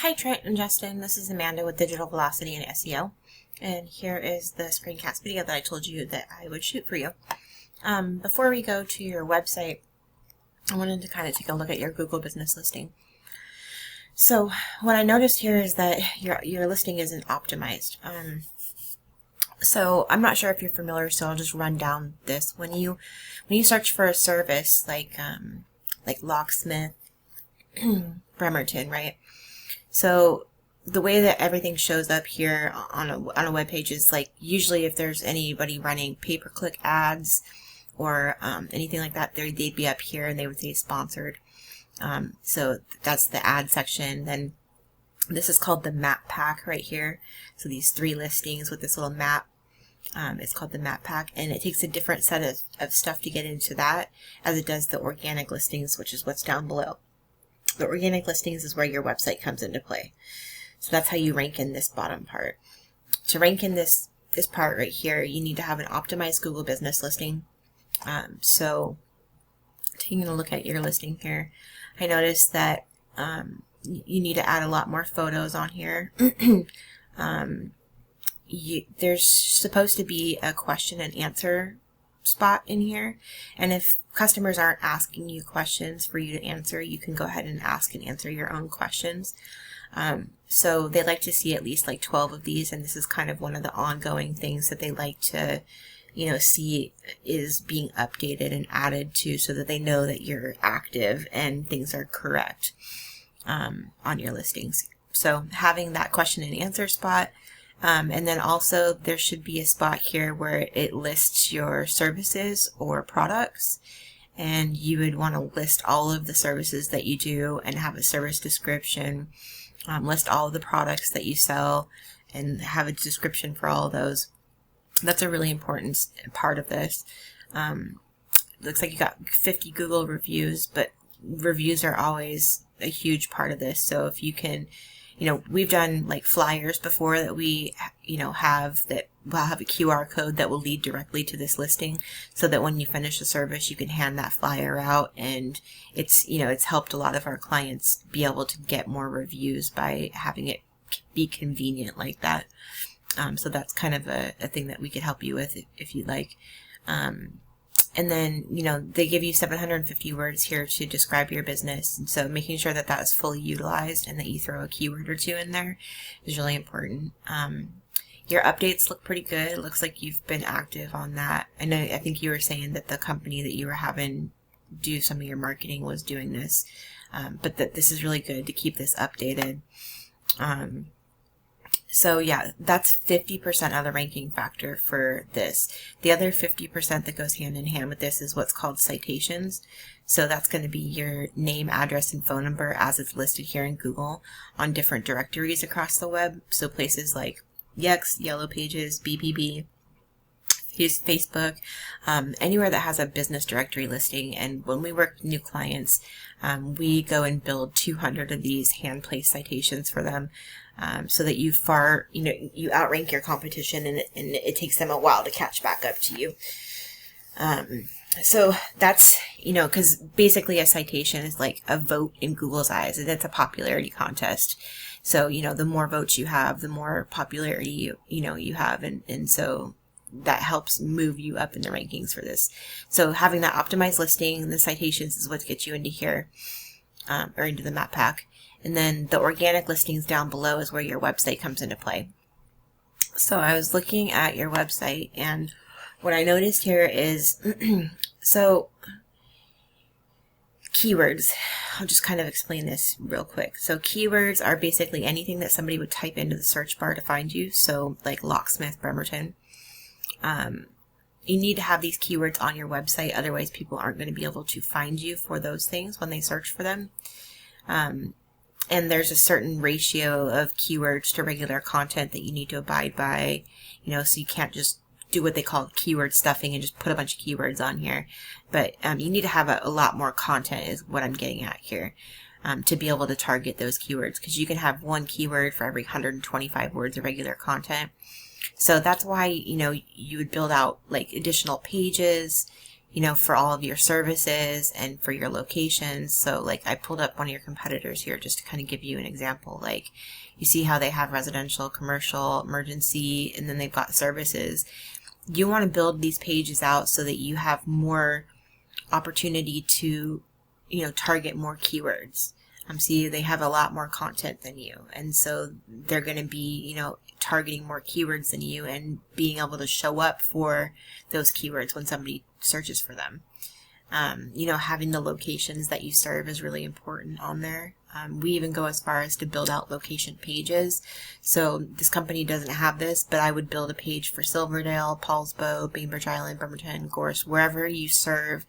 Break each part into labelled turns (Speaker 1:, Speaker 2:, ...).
Speaker 1: Hi Trent and Justin, this is Amanda with Digital Velocity and SEO, and here is the screencast video that I told you that I would shoot for you. Before we go to your website, I wanted to kind of take a look at your Google business listing. So what I noticed here is that your listing isn't optimized. So I'm not sure if you're familiar, so I'll just run down this. When you search for a service like locksmith, Bremerton, right? So the way that everything shows up here on a web page is like, usually if there's anybody running pay-per-click ads or anything like that, they'd be up here and they would say sponsored. So that's the ad section. Then this is called the map pack right here. So these 3 listings with this little map, it's called the map pack, and it takes a different set of stuff to get into that as it does the organic listings, which is what's down below. The organic listings is where your website comes into play. So that's how you rank in this bottom part. To rank in this part right here, you need to have an optimized Google business listing. So taking a look at your listing here, I noticed that you need to add a lot more photos on here. There's supposed to be a question and answer spot in here, and if customers aren't asking you questions for you to answer, you can go ahead and ask and answer your own questions. So they like to see at least like 12 of these, and this is kind of one of the ongoing things that they like to see is being updated and added to, so that they know that you're active and things are correct on your listings. So having that question and answer spot, and then also there should be a spot here where it lists your services or products, and you would want to list all of the services that you do and have a service description, list all of the products that you sell and have a description for all of those. That's a really important part of this. Looks like you got 50 Google reviews, but reviews are always a huge part of this. So if you can, we've done like flyers before that we, have that will have a QR code that will lead directly to this listing, so that when you finish the service, you can hand that flyer out, and it's helped a lot of our clients be able to get more reviews by having it be convenient like that. So that's kind of a thing that we could help you with if you'd like. And then, they give you 750 words here to describe your business. And so making sure that that is fully utilized and that you throw a keyword or 2 in there is really important. Your updates look pretty good. It looks like you've been active on that. I think you were saying that the company that you were having do some of your marketing was doing this. But that this is really good to keep this updated. So yeah, that's 50% of the ranking factor for this. The other 50% that goes hand in hand with this is what's called citations. So that's going to be your name, address, and phone number as it's listed here in Google on different directories across the web. So places like Yext, Yellow Pages, BBB, Facebook, anywhere that has a business directory listing. And when we work with new clients, we go and build 200 of these hand-placed citations for them, so that you outrank your competition, and it takes them a while to catch back up to you. So that's, because basically a citation is like a vote in Google's eyes, and it's a popularity contest. So, the more votes you have, the more popularity you have, and so that helps move you up in the rankings for this. So having that optimized listing, the citations is what gets you into here, or into the map pack. And then the organic listings down below is where your website comes into play. So I was looking at your website, and what I noticed here is, so keywords. I'll just kind of explain this real quick. So keywords are basically anything that somebody would type into the search bar to find you. So like locksmith, Bremerton. You need to have these keywords on your website, otherwise people aren't going to be able to find you for those things when they search for them. And there's a certain ratio of keywords to regular content that you need to abide by, so you can't just do what they call keyword stuffing and just put a bunch of keywords on here. But you need to have a lot more content is what I'm getting at here, to be able to target those keywords, because you can have one keyword for every 125 words of regular content. So that's why, you would build out like additional pages, you know, for all of your services and for your locations. So like I pulled up one of your competitors here just to kind of give you an example. Like you see how they have residential, commercial, emergency, and then they've got services. You want to build these pages out so that you have more opportunity to, you know, target more keywords. See, they have a lot more content than you, and so they're going to be, you know, targeting more keywords than you and being able to show up for those keywords when somebody searches for them. You know, having the locations that you serve is really important on there. We even go as far as to build out location pages. So this company doesn't have this, but I would build a page for Silverdale, Paulsbo, Bainbridge Island, Bremerton, Gorse, wherever you serve.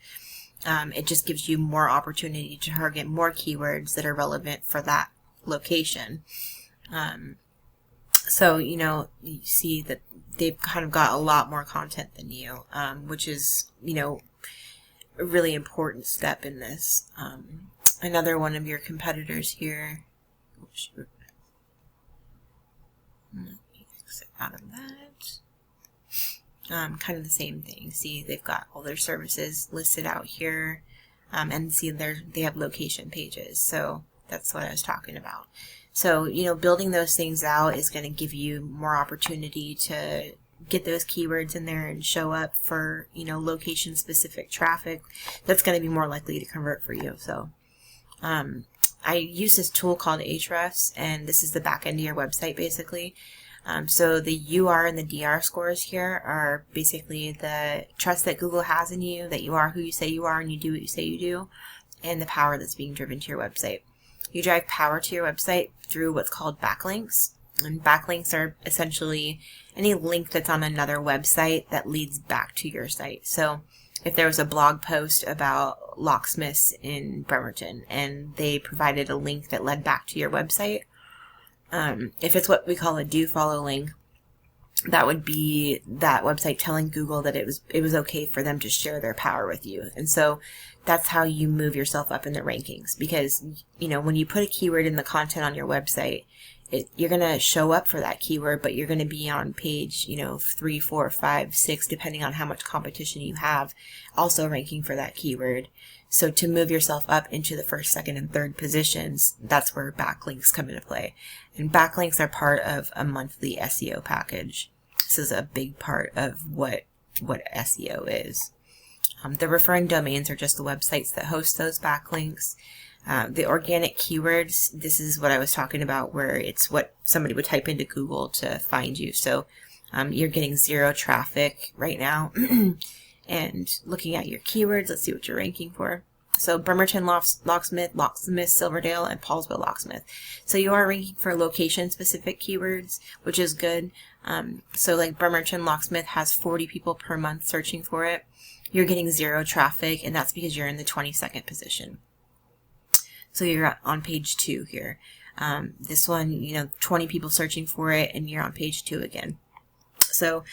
Speaker 1: It just gives you more opportunity to target more keywords that are relevant for that location. So, you know, you see that they've kind of got a lot more content than you, which is, you know, a really important step in this. Another one of your competitors here. Oh, shoot. Let me exit out of that. Kind of the same thing. See, they've got all their services listed out here, and see they have location pages. So that's what I was talking about. So, you know, building those things out is going to give you more opportunity to get those keywords in there and show up for, you know, location specific traffic that's going to be more likely to convert for you. So I use this tool called Ahrefs, and this is the back end of your website basically. So the UR and the DR scores here are basically the trust that Google has in you, that you are who you say you are and you do what you say you do, and the power that's being driven to your website. You drive power to your website through what's called backlinks. And backlinks are essentially any link that's on another website that leads back to your site. So if there was a blog post about locksmiths in Bremerton and they provided a link that led back to your website, if it's what we call a do follow link, that would be that website telling Google that it was okay for them to share their power with you. And so that's how you move yourself up in the rankings, because, you know, when you put a keyword in the content on your website, you're going to show up for that keyword, but you're going to be on page, you know, 3, 4, 5, 6, depending on how much competition you have, also ranking for that keyword. So to move yourself up into the first, second, and third positions, that's where backlinks come into play. And backlinks are part of a monthly SEO package. This is a big part of what SEO is. The referring domains are just the websites that host those backlinks. The organic keywords, this is what I was talking about, where it's what somebody would type into Google to find you. So you're getting 0 traffic right now. And looking at your keywords, let's see what you're ranking for. So Bremerton locksmith, Silverdale, and Paulsbo locksmith. So you are ranking for location-specific keywords, which is good. So like Bremerton locksmith has 40 people per month searching for it. You're getting 0 traffic, and that's because you're in the 22nd position. So you're on page 2 here. This one, you know, 20 people searching for it, and you're on page 2 again. So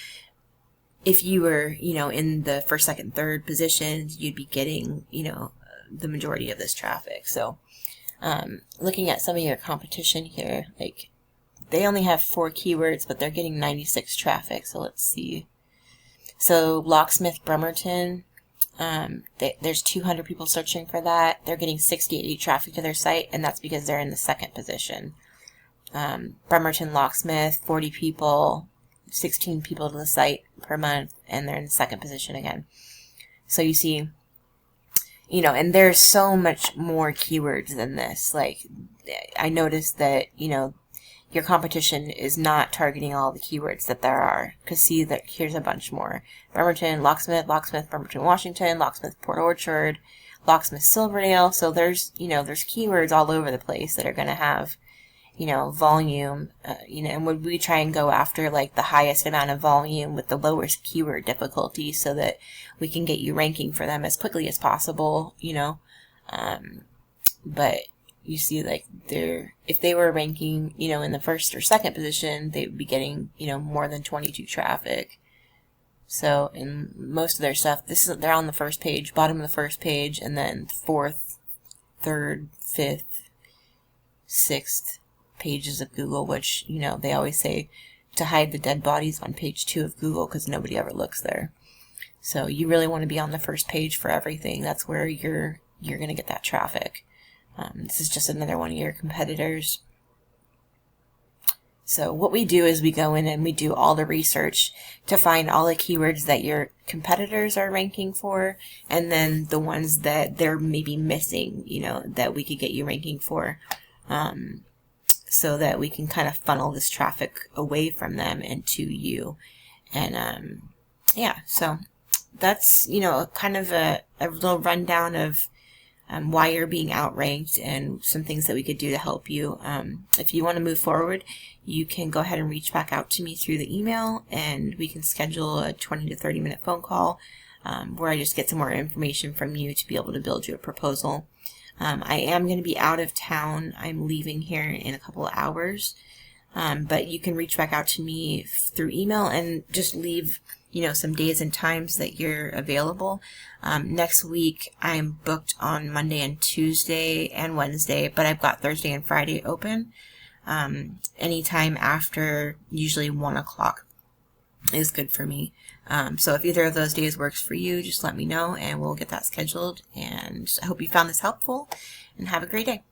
Speaker 1: if you were, you know, in the first, second, third positions, you'd be getting, you know, the majority of this traffic. So looking at some of your competition here, like they only have 4 keywords, but they're getting 96 traffic. So let's see. So locksmith Bremerton, there's 200 people searching for that. They're getting 68 traffic to their site, and that's because they're in the 2nd position. Bremerton locksmith, 40 people, 16 people to the site per month, and they're in the 2nd position again. So you see, you know, and there's so much more keywords than this. Like, I noticed that, you know, your competition is not targeting all the keywords that there are. Because see that here's a bunch more. Bremerton locksmith, Bremerton, Washington, locksmith, Port Orchard, locksmith, Silverdale. So there's, you know, there's keywords all over the place that are going to have, you know, volume, you know, and would we try and go after like the highest amount of volume with the lowest keyword difficulty so that we can get you ranking for them as quickly as possible, you know, but you see, like, if they were ranking, you know, in the 1st or 2nd position, they would be getting, you know, more than 22 traffic. So in most of their stuff, they're on the 1st page, bottom of the 1st page, and then 4th, 3rd, 5th, 6th pages of Google, which, you know, they always say to hide the dead bodies on page 2 of Google because nobody ever looks there. So you really want to be on the first page for everything. That's where you're going to get that traffic. This is just another one of your competitors. So what we do is we go in and we do all the research to find all the keywords that your competitors are ranking for, and then the ones that they're maybe missing, that we could get you ranking for, so that we can kind of funnel this traffic away from them and to you. And yeah, so that's, kind of a little rundown of why you're being outranked and some things that we could do to help you. If you want to move forward, you can go ahead and reach back out to me through the email, and we can schedule a 20 to 30 minute phone call where I just get some more information from you to be able to build you a proposal. I am going to be out of town. I'm leaving here in a couple of hours, but you can reach back out to me through email and just leave some days and times that you're available. Next week, I'm booked on Monday and Tuesday and Wednesday, but I've got Thursday and Friday open. Anytime after usually 1 o'clock is good for me. So if either of those days works for you, just let me know and we'll get that scheduled. And I hope you found this helpful, and have a great day.